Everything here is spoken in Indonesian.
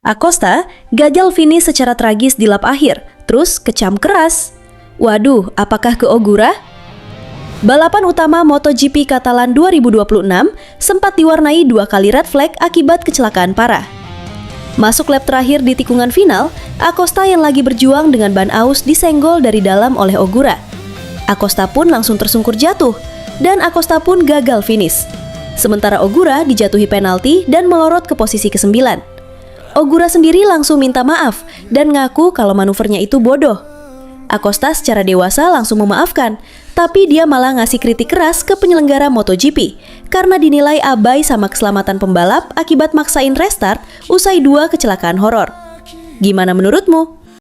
Acosta gagal finish secara tragis di lap akhir, terus kecam keras. Waduh, apakah ke Ogura? Balapan utama MotoGP Catalan 2026 sempat diwarnai 2 kali red flag akibat kecelakaan parah. Masuk lap terakhir di tikungan final, Acosta yang lagi berjuang dengan ban aus disenggol dari dalam oleh Ogura. Acosta pun langsung tersungkur jatuh, dan Acosta pun gagal finish. Sementara Ogura dijatuhi penalti dan melorot ke posisi ke-9. Ogura sendiri langsung minta maaf dan ngaku kalau manuvernya itu bodoh. Acosta secara dewasa langsung memaafkan, tapi dia malah ngasih kritik keras ke penyelenggara MotoGP karena dinilai abai sama keselamatan pembalap akibat maksain restart usai 2 kecelakaan horor. Gimana menurutmu?